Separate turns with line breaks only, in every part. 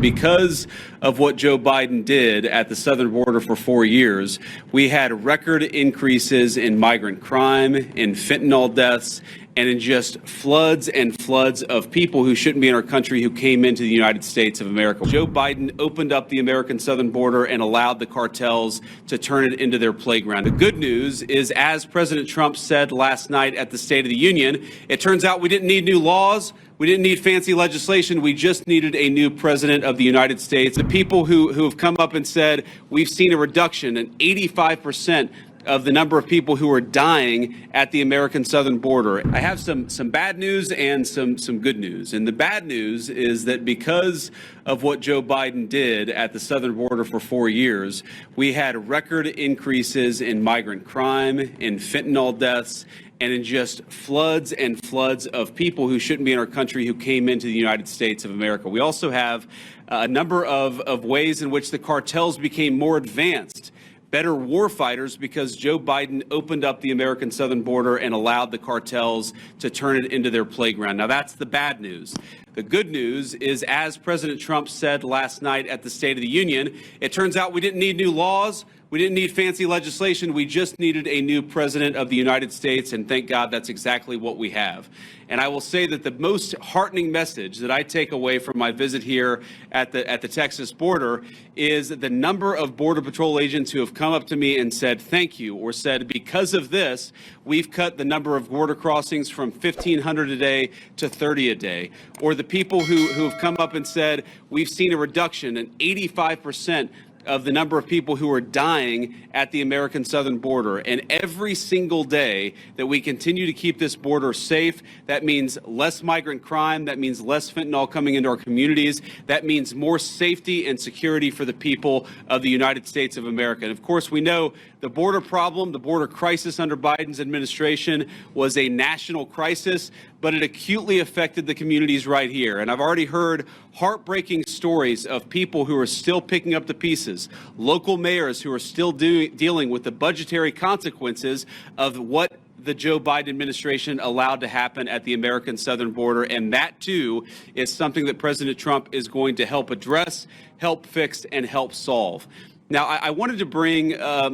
Because of what Joe Biden did at the southern border for 4 years, we had record increases in migrant crime, in fentanyl deaths, and in just floods and floods of people who shouldn't be in our country who came into the United States of America. Joe Biden opened up the American southern border and allowed the cartels to turn it into their playground. The good news is, as President Trump said last night at the State of the Union, it turns out we didn't need new laws. We didn't need fancy legislation. We just needed a new president of the United States. The people who have come up and said we've seen a reduction in 85% of the number of people who are dying at the American southern border. I have some bad news and some good news. And the bad news is that because of what Joe Biden did at the southern border for 4 years, we had record increases in migrant crime, in fentanyl deaths, and in just floods and floods of people who shouldn't be in our country who came into the United States of America. We also have a number of ways in which the cartels became more advanced, better warfighters, because Joe Biden opened up the American southern border and allowed the cartels to turn it into their playground. Now, that's the bad news. The good news is, as President Trump said last night at the State of the Union, it turns out we didn't need new laws. We didn't need fancy legislation. We just needed a new president of the United States, and thank God that's exactly what we have. And I will say that the most heartening message that I take away from my visit here at the Texas border is the number of Border Patrol agents who have come up to me and said thank you, or said because of this, we've cut the number of border crossings from 1,500 a day to 30 a day. Or the people who have come up and said we've seen a reduction in 85% of the number of people who are dying at the American southern border. And every single day that we continue to keep this border safe, that means less migrant crime, that means less fentanyl coming into our communities, that means more safety and security for the people of the United States of America. And of course, we know the border problem, the border crisis under Biden's administration was a national crisis, but it acutely affected the communities right here. And I've already heard heartbreaking stories of people who are still picking up the pieces, local mayors who are still dealing with the budgetary consequences of what the Joe Biden administration allowed to happen at the American southern border. And that, too, is something that President Trump is going to help address, help fix, and help solve. Now, I wanted to bring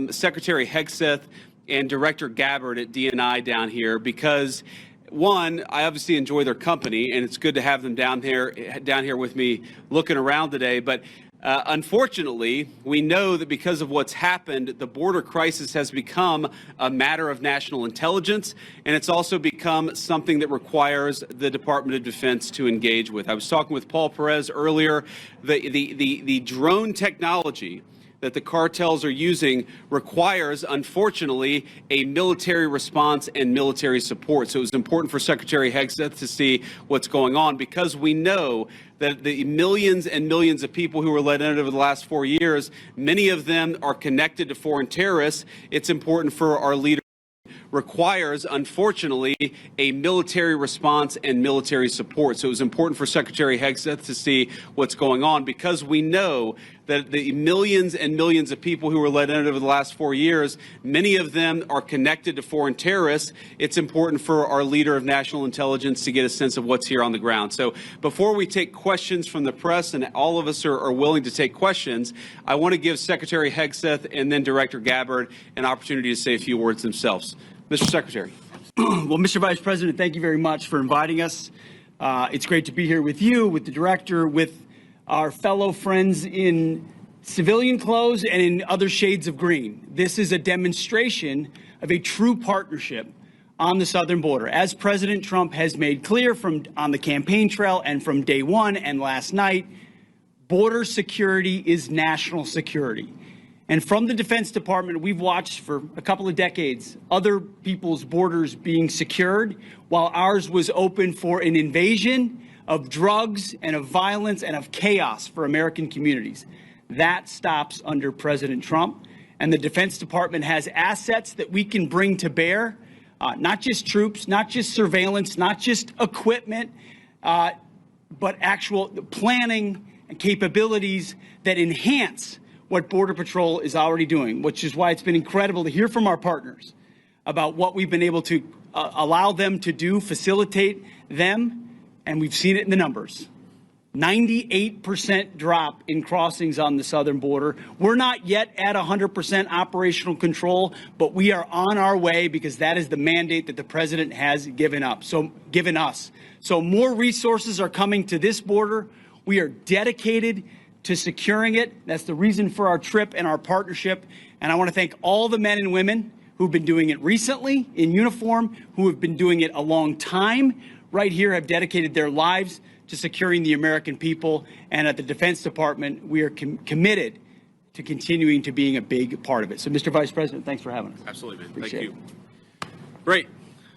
Secretary Hegseth and Director Gabbard at DNI down here because, one, I obviously enjoy their company, and it's good to have them down here with me looking around today. But unfortunately, we know that because of what's happened, the border crisis has become a matter of national intelligence, and it's also become something that requires the Department of Defense to engage with. I was talking with Paul Perez earlier. The drone technology that the cartels are using requires, unfortunately, a military response and military support. So it was important for Secretary Hegseth to see what's going on, because we know that the millions and millions of people who were let in over the last 4 years, many of them are connected to foreign terrorists. It's important for our leaders. Requires, unfortunately, a military response and military support. So it was important for Secretary Hegseth to see what's going on, because we know that the millions and millions of people who were let in over the last 4 years, many of them are connected to foreign terrorists. It's important for our leader of national intelligence to get a sense of what's here on the ground. So before we take questions from the press, and all of us are willing to take questions, I want to give Secretary Hegseth and then Director Gabbard an opportunity to say a few words themselves. Mr. Secretary.
Well, Mr. Vice President, thank you very much for inviting us. It's great to be here with you, with the director, with our fellow friends in civilian clothes and in other shades of green. This is a demonstration of a true partnership on the southern border. As President Trump has made clear on the campaign trail and from day one and last night, border security is national security. And from the Defense Department, we've watched for a couple of decades other people's borders being secured while ours was open for an invasion of drugs and of violence and of chaos for American communities. That stops under President Trump. And the Defense Department has assets that we can bring to bear, not just troops, not just surveillance, not just equipment, but actual planning and capabilities that enhance what Border Patrol is already doing, which is why it's been incredible to hear from our partners about what we've been able to allow them to do, facilitate them, and we've seen it in the numbers. 98% drop in crossings on the southern border. We're not yet at 100% operational control, but we are on our way because that is the mandate that the president has given us. So more resources are coming to this border. We are dedicated to securing it. That's the reason for our trip and our partnership. And I want to thank all the men and women who've been doing it recently in uniform, who have been doing it a long time right here, have dedicated their lives to securing the American people. And at the Defense Department, we are committed to continuing to being a big part of it. So, Mr. Vice President, thanks for having us.
Absolutely, man.
Appreciate
Thank you. Great.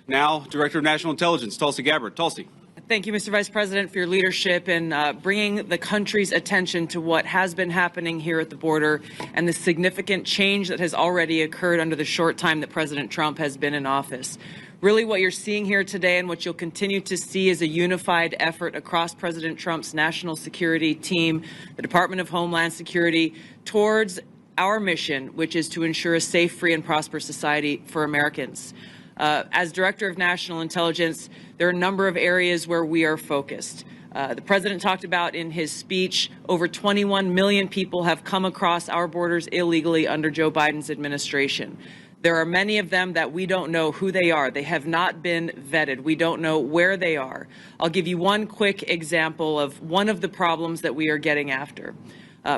Now, Director of National Intelligence, Tulsi Gabbard. Tulsi.
Thank you, Mr. Vice President, for your leadership in bringing the country's attention to what has been happening here at the border and the significant change that has already occurred under the short time that President Trump has been in office. Really, what you're seeing here today and what you'll continue to see is a unified effort across President Trump's national security team, the Department of Homeland Security, towards our mission, which is to ensure a safe, free, and prosperous society for Americans. As Director of National Intelligence, there are a number of areas where we are focused. The President talked about in his speech, over 21 million people have come across our borders illegally under Joe Biden's administration. There are many of them that we don't know who they are. They have not been vetted. We don't know where they are. I'll give you one quick example of one of the problems that we are getting after.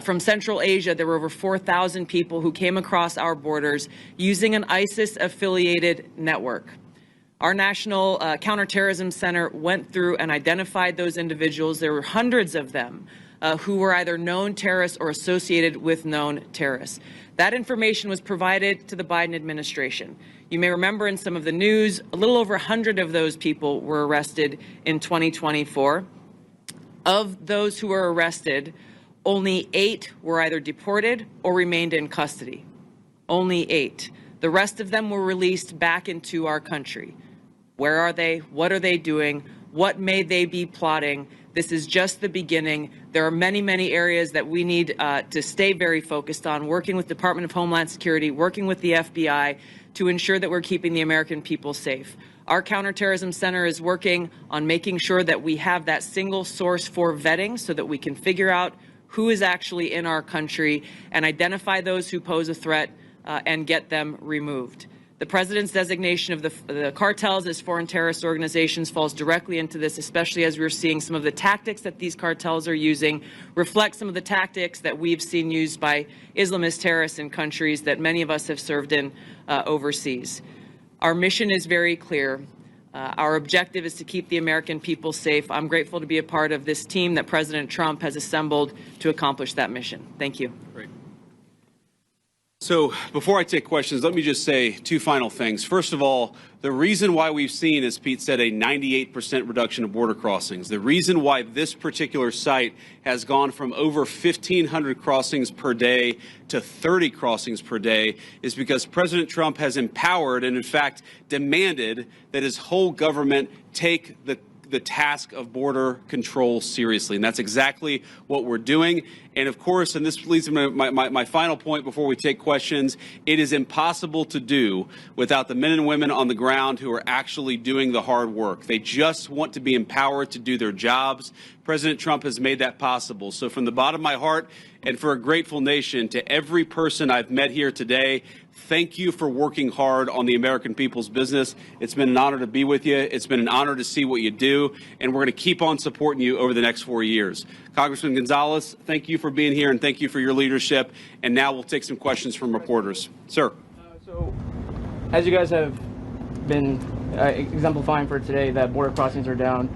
From Central Asia, there were over 4,000 people who came across our borders using an ISIS-affiliated network. Our National Counterterrorism Center went through and identified those individuals. There were hundreds of them who were either known terrorists or associated with known terrorists. That information was provided to the Biden administration. You may remember in some of the news, a little over 100 of those people were arrested in 2024. Of those who were arrested, only 8 were either deported or remained in custody. Only 8. The rest of them were released back into our country. Where are they? What are they doing? What may they be plotting? This is just the beginning. There are many, many areas that we need to stay very focused on, working with the Department of Homeland Security, working with the FBI to ensure that we're keeping the American people safe. Our Counterterrorism Center is working on making sure that we have that single source for vetting so that we can figure out who is actually in our country and identify those who pose a threat and get them removed. The president's designation of the cartels as foreign terrorist organizations falls directly into this, especially as we're seeing some of the tactics that these cartels are using reflect some of the tactics that we've seen used by Islamist terrorists in countries that many of us have served in overseas. Our mission is very clear. Our objective is to keep the American people safe. I'm grateful to be a part of this team that President Trump has assembled to accomplish that mission. Thank you.
Great. So before I take questions, let me just say 2 final things. First of all, the reason why we've seen, as Pete said, a 98% reduction of border crossings, the reason why this particular site has gone from over 1,500 crossings per day to 30 crossings per day is because President Trump has empowered and, in fact, demanded that his whole government take the task of border control seriously. And that's exactly what we're doing. And of course, and this leads to my final point before we take questions, it is impossible to do without the men and women on the ground who are actually doing the hard work. They just want to be empowered to do their jobs. President Trump has made that possible. So from the bottom of my heart and for a grateful nation, to every person I've met here today, thank you for working hard on the American people's business. It's been an honor to be with you. It's been an honor to see what you do, and we're going to keep on supporting you over the next 4 years. Congressman Gonzalez, thank you for being here, and thank you for your leadership. And now we'll take some questions from reporters. Sir.
So, as you guys have been exemplifying for today, that border crossings are down.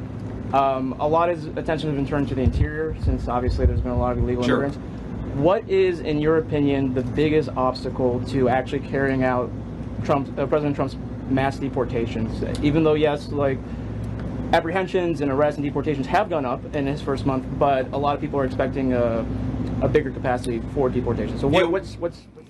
A lot of attention has been turned to the interior, since obviously there's been a lot of illegal immigrants. What is, in your opinion, the biggest obstacle to actually carrying out President Trump's mass deportations? Even though, yes, like apprehensions and arrests and deportations have gone up in his first month, but a lot of people are expecting a bigger capacity for deportation. So what's the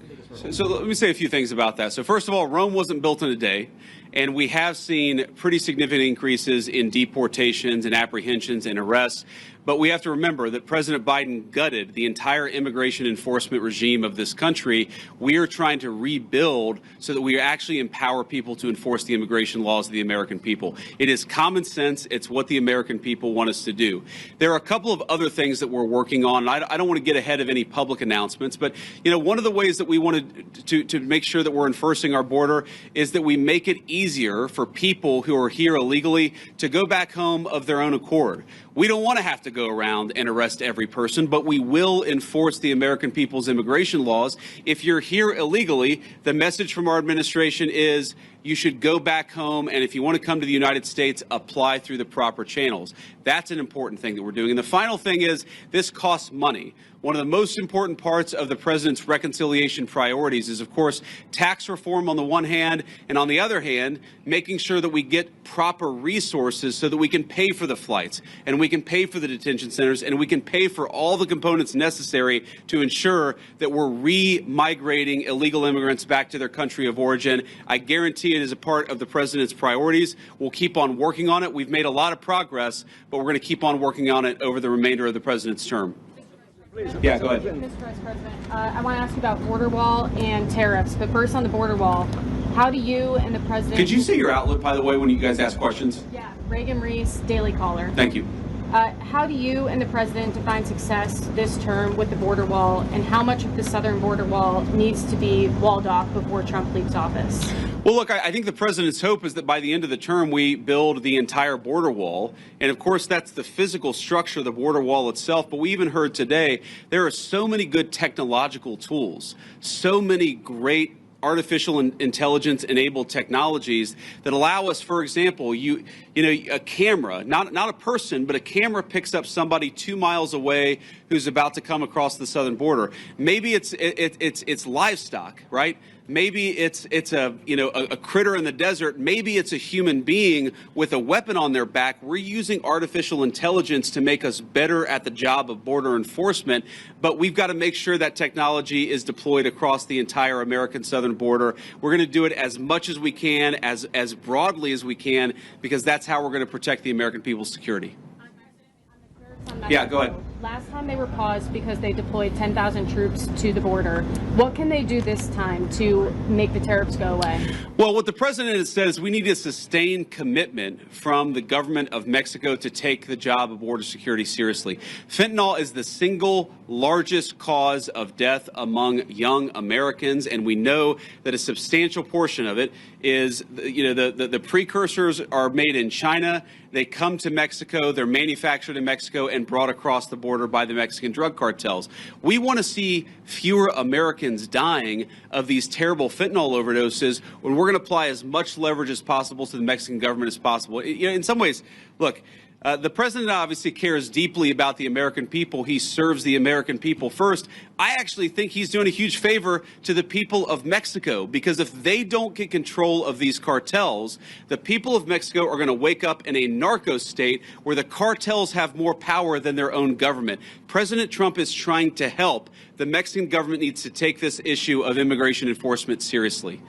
biggest hurdle?
So let me say a few things about that. So first of all, Rome wasn't built in a day. And we have seen pretty significant increases in deportations and apprehensions and arrests. But we have to remember that President Biden gutted the entire immigration enforcement regime of this country. We are trying to rebuild so that we actually empower people to enforce the immigration laws of the American people. It is common sense. It's what the American people want us to do. There are a couple of other things that we're working on. And I don't want to get ahead of any public announcements, but one of the ways that we wanted to make sure that we're enforcing our border is that we make it easier for people who are here illegally to go back home of their own accord. We don't want to have to go around and arrest every person, but we will enforce the American people's immigration laws. If you're here illegally, the message from our administration is you should go back home, and if you want to come to the United States, apply through the proper channels. That's an important thing that we're doing. And the final thing is this costs money. One of the most important parts of the president's reconciliation priorities is, of course, tax reform on the one hand, and on the other hand, making sure that we get proper resources so that we can pay for the flights, and we can pay for the detention centers, and we can pay for all the components necessary to ensure that we're re-migrating illegal immigrants back to their country of origin. I guarantee it is a part of the president's priorities. We'll keep on working on it. We've made a lot of progress, but we're going to keep on working on it over the remainder of the president's term. Yeah, go ahead.
Mr. Vice President, I want to ask you about border wall and tariffs. But first on the border wall, how do you and the president...
Could you say your outlet, by the way, when you guys ask questions?
Yeah, Reagan Reese, Daily Caller.
Thank you.
How do you and the president define success this term with the border wall, and how much of the southern border wall needs to be walled off before Trump leaves office?
Well, look, I think the president's hope is that by the end of the term, we build the entire border wall. And of course, that's the physical structure of the border wall itself. But we even heard today, there are so many good technological tools, so many great artificial intelligence enabled technologies that allow us, for example, a camera, not a person, but a camera picks up somebody 2 miles away who's about to come across the southern border. Maybe it's livestock, right? Maybe it's a critter in the desert. Maybe it's a human being with a weapon on their back. We're using artificial intelligence to make us better at the job of border enforcement, but we've got to make sure that technology is deployed across the entire American southern border. We're going to do it as much as we can, as broadly as we can, because that's how we're going to protect the American people's security. Yeah, go ahead.
Last time they were paused because they deployed 10,000 troops to the border. What can they do this time to make the tariffs go away?
Well, what the president has said is we need a sustained commitment from the government of Mexico to take the job of border security seriously. Fentanyl is the single largest cause of death among young Americans, and we know that a substantial portion of it is, the precursors are made in China. They come to Mexico, they're manufactured in Mexico and brought across the border by the Mexican drug cartels. We want to see fewer Americans dying of these terrible fentanyl overdoses when we're going to apply as much leverage as possible to the Mexican government as possible. In some ways, look, the president obviously cares deeply about the American people. He serves the American people first. I actually think he's doing a huge favor to the people of Mexico, because if they don't get control of these cartels, the people of Mexico are going to wake up in a narco state where the cartels have more power than their own government. President Trump is trying to help. The Mexican government needs to take this issue of immigration enforcement seriously.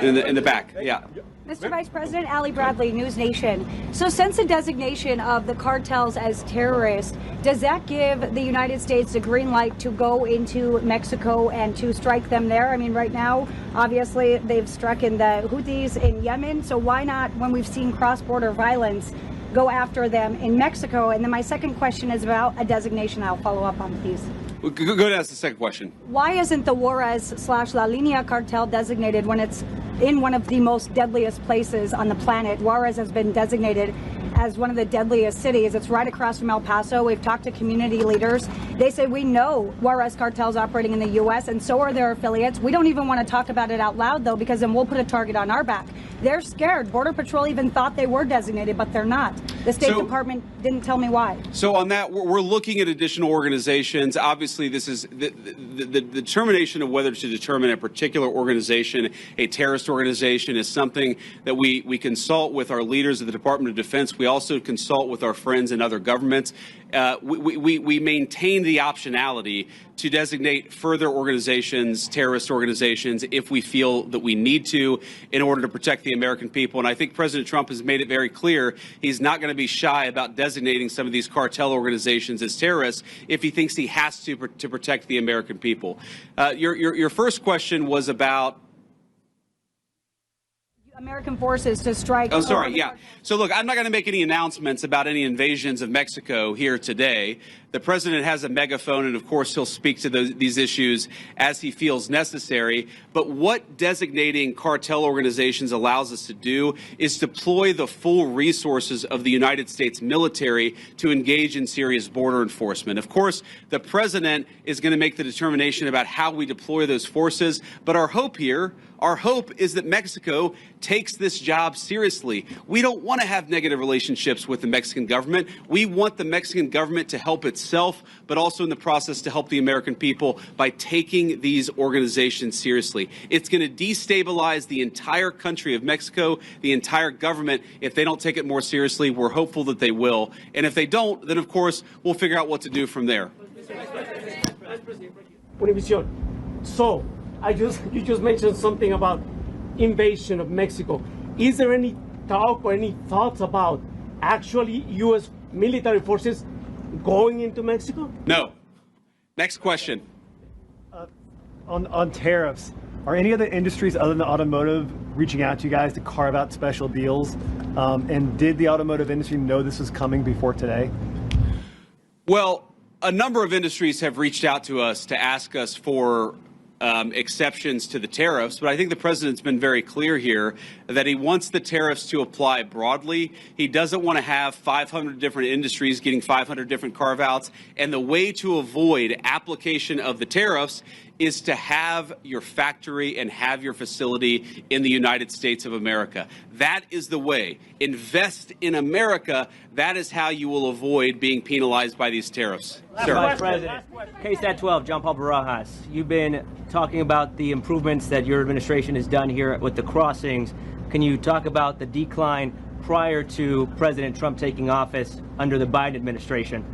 In the back, yeah.
Mr. Vice President, Ali Bradley, News Nation. So since the designation of the cartels as terrorists, does that give the United States the green light to go into Mexico and to strike them there? I mean, right now, obviously, they've struck in the Houthis in Yemen. So why not, when we've seen cross-border violence, go after them in Mexico? And then my second question is about a designation. I'll follow up on these.
Go ahead and ask the second question.
Why isn't the Juarez/La Línea cartel designated when it's in one of the most deadliest places on the planet? Juarez has been designated as one of the deadliest cities. It's right across from El Paso. We've talked to community leaders. They say, we know Juarez cartel's operating in the U.S., and so are their affiliates. We don't even want to talk about it out loud, though, because then we'll put a target on our back. They're scared. Border Patrol even thought they were designated, but they're not. The State Department didn't tell me why.
So on that, we're looking at additional organizations. Obviously, this is the determination of whether to determine a particular organization, a terrorist organization, is something that we consult with our leaders of the Department of Defense. We also consult with our friends in other governments. We maintain the optionality to designate further organizations, terrorist organizations, if we feel that we need to in order to protect the American people. And I think President Trump has made it very clear he's not going to be shy about designating some of these cartel organizations as terrorists if he thinks he has to protect the American people. Your first question was about
American forces to strike.
Oh, sorry. Yeah. So, look, I'm not going to make any announcements about any invasions of Mexico here today. The president has a megaphone, and of course, he'll speak to these issues as he feels necessary. But what designating cartel organizations allows us to do is deploy the full resources of the United States military to engage in serious border enforcement. Of course, the president is going to make the determination about how we deploy those forces. But our hope is that Mexico takes this job seriously. We don't want to have negative relationships with the Mexican government. We want the Mexican government to help itself, but also in the process to help the American people by taking these organizations seriously. It's going to destabilize the entire country of Mexico, the entire government, if they don't take it more seriously. We're hopeful that they will. And if they don't, then of course, we'll figure out what to do from there.
So, you just mentioned something about invasion of Mexico. Is there any talk or any thoughts about actually U.S. military forces going into Mexico?
No. Next question.
On tariffs, are any other industries other than automotive reaching out to you guys to carve out special deals? And did the automotive industry know this was coming before today?
Well, a number of industries have reached out to us to ask us for exceptions to the tariffs, but I think the president's been very clear here that he wants the tariffs to apply broadly. He doesn't want to have 500 different industries getting 500 different carve-outs, and the way to avoid application of the tariffs is to have your factory and have your facility in the United States of America. That is the way. Invest in America. That is how you will avoid being penalized by these tariffs. Sir.
Vice President, KSAT 12, John Paul Barajas. You've been talking about the improvements that your administration has done here with the crossings. Can you talk about the decline prior to President Trump taking office under the Biden administration?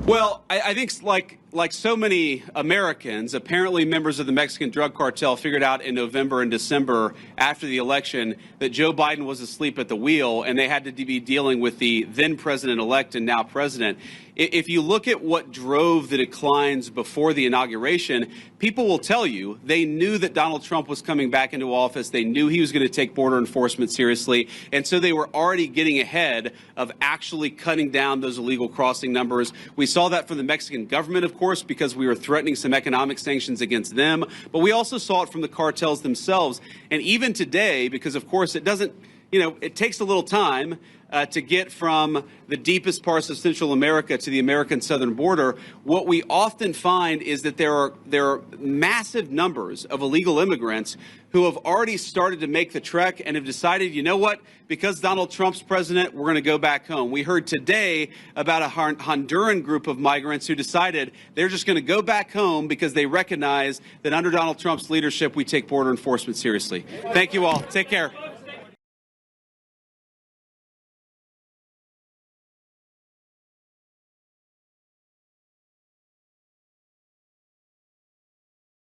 Well, I think like so many Americans, apparently members of the Mexican drug cartel figured out in November and December after the election that Joe Biden was asleep at the wheel and they had to be dealing with the then president-elect and now president. If you look at what drove the declines before the inauguration, people will tell you they knew that Donald Trump was coming back into office. They knew he was going to take border enforcement seriously. And so they were already getting ahead of actually cutting down those illegal crossing numbers. We saw that from the Mexican government, of course, because we were threatening some economic sanctions against them. But we also saw it from the cartels themselves. And even today, because, of course, it doesn't, it takes a little time to get from the deepest parts of Central America to the American southern border. What we often find is that there are massive numbers of illegal immigrants who have already started to make the trek and have decided, you know what, because Donald Trump's president, we're going to go back home. We heard today about a Honduran group of migrants who decided they're just going to go back home because they recognize that under Donald Trump's leadership, we take border enforcement seriously. Thank you all. Take care.